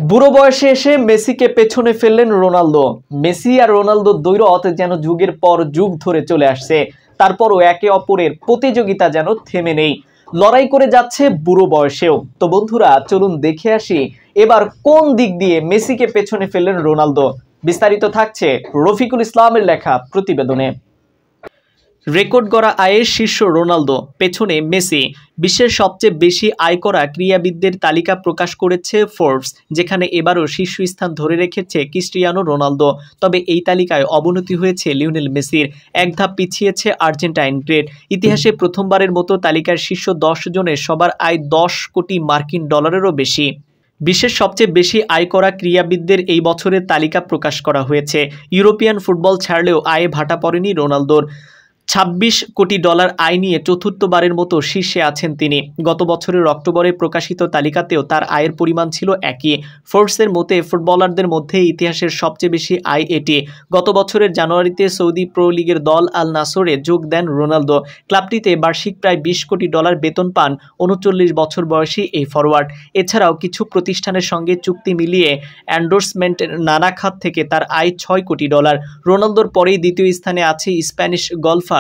বুড়ো বয়সে এসে মেসিকে পেছনে ফেললেন রোনালদো। মেসি আর রোনালদোর দ্বৈরথ যেন যুগের পর যুগ ধরে চলে আসছে। তারপরও একে অপরের প্রতিযোগিতা যেন থেমে নেই, লড়াই করে যাচ্ছে বুড়ো বয়সেও। তো বন্ধুরা, চলুন দেখে আসি এবার কোন দিক দিয়ে মেসিকে পেছনে ফেললেন রোনালদো। বিস্তারিত থাকছে রফিকুল ইসলামের লেখা প্রতিবেদনে। রেকর্ড গড়া আয়ের শীর্ষ রোনালদো, পেছনে মেসি। বিশ্বের সবচেয়ে বেশি আয় করা ক্রীড়াবিদদের তালিকা প্রকাশ করেছে ফোর্বস, যেখানে এবারও শীর্ষস্থান ধরে রেখেছে ক্রিস্টিয়ানো রোনালদো। তবে এই তালিকায় অবনতি হয়েছে লিওনেল মেসির, এক ধাপ পিছিয়েছে আর্জেন্টাইন গ্রেট। ইতিহাসে প্রথমবারের মতো তালিকার শীর্ষ 10 জনের সবার আয় 10 কোটি মার্কিন ডলারেরও বেশি। বিশ্বের সবচেয়ে বেশি আয় করা ক্রীড়াবিদদের এই বছরের তালিকা প্রকাশ করা হয়েছে। ইউরোপিয়ান ফুটবল ছাড়লেও আয়ে ভাটা পড়েনি রোনালদোর। 26 কোটি ডলার আয় নিয়ে চতুর্থবারের মতো শীর্ষে আছেন তিনি। গত বছরের অক্টোবরে প্রকাশিত তালিকাতেও তার আয়ের পরিমাণ ছিল একই। ফোর্বসের মতে ফুটবলারদের মধ্যে ইতিহাসের সবচেয়ে বেশি আয় এটি। গত বছরের জানুয়ারিতে সৌদি প্রো লিগের দল আল নাসরে যোগ দেন রোনালদো। ক্লাবটিতে বার্ষিক প্রায় 20 কোটি ডলার বেতন পান 39 বছর বয়সী এই ফরওয়ার্ড। এছাড়াও কিছু প্রতিষ্ঠানের সঙ্গে চুক্তি মিলিয়ে এন্ডোর্সমেন্টের নানা খাত থেকে তার আয় 6 কোটি ডলার। রোনালদোর পরেই দ্বিতীয় স্থানে আছে স্প্যানিশ গলফার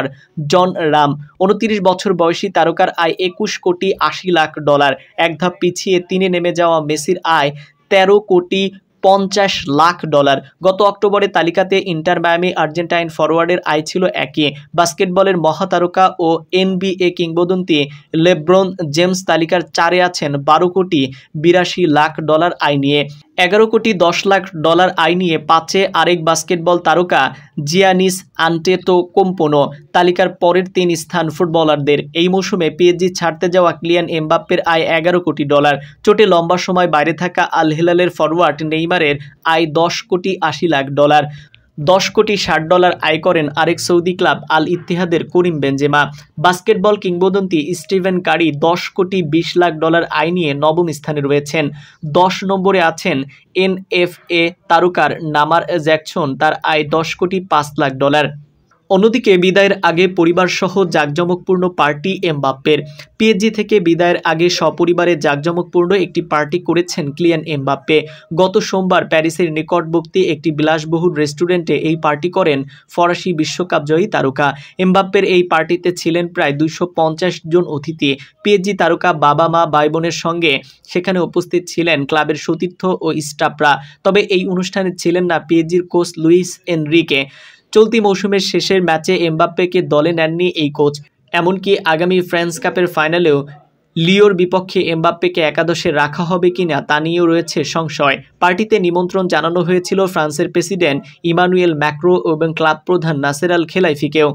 জন রাম। 29 বছর বয়সী তারকার আয় 21 কোটি 80 লাখ ডলার। এক ধাপ পিছিয়ে 3-এ নেমে যাওয়া মেসির আয় 13 কোটি 50 লাখ ডলার। গত অক্টোবরে তালিকাতে ইন্টার মায়ামি আর্জেন্টাইন ফরওয়ার্ডের আয় ছিল একই। বাস্কেটবলের মহাতারকা ও NBA কিংবদন্তি লেব্রন জেমস তালিকার 4-এ আছেন 12 কোটি 82 লাখ ডলার আয় নিয়ে। 11 কোটি 10 লাখ ডলার আয় নিয়ে 5-এ আরেক বাস্কেটবল তারকা জিয়ানিস আন্টেতোকুম্পো। তালিকার পরের 3 স্থান ফুটবলারদের। এই মৌসুমে পিএসজি ছাড়তে যাওয়া কিলিয়ান এমবাপ্পের আয় 11 কোটি ডলার। চোটে লম্বা সময় বাইরে থাকা আল হিলালের ফরওয়ার্ড নেইমারের আয় 10 কোটি 80 লাখ ডলার। 10 কোটি 60 ডলার আয় করেন আরেক সৌদি ক্লাব আল ইত্তেহাদের করিম বেনজেমা। বাস্কেটবল কিংবদন্তি স্টিভেন কারি 10 কোটি 20 লাখ ডলার আয় নিয়ে নবম স্থানে রয়েছেন। 10 নম্বরে আছেন এনএফএ তারকার নামার জ্যাকসন, তার আয় 10 কোটি 5 লাখ ডলার। অন্যদিকে বিদায়ের আগে পরিবারসহ জাঁকজমকপূর্ণ পার্টি এমবাপ্পের। পিএসজি থেকে বিদায়ের আগে সপরিবারে জাঁকজমকপূর্ণ একটি পার্টি করেছেন কিলিয়ান এমবাপ্পে। গত সোমবার প্যারিসের নিকটবর্তী একটি বিলাসবহুল রেস্টুরেন্টে এই পার্টি করেন ফরাসি বিশ্বকাপ জয়ী তারকা। এমবাপ্পের এই পার্টিতে ছিলেন প্রায় 250 জন অতিথি। পিএসজি তারকা বাবা মা ভাই বোনের সঙ্গে সেখানে উপস্থিত ছিলেন ক্লাবের সতীর্থ ও স্টাফরা। তবে এই অনুষ্ঠানে ছিলেন না পিএসজির কোচ লুইস এনরিকে। চলতি মৌসুমের শেষের ম্যাচে এমবাপ্পেকে দলে নেননি এই কোচ। এমনকি আগামী ফ্রেঞ্চ কাপের ফাইনালেও লিওর বিপক্ষে এমবাপ্পেকে একাদশে রাখা হবে কিনা তা নিয়েও রয়েছে সংশয়। পার্টিতে নিমন্ত্রণ জানানো হয়েছিল ফ্রান্সের প্রেসিডেন্ট ইমানুয়েল ম্যাক্রো এবং ক্লাব প্রধান নাসের আল খেলাইফিকেও।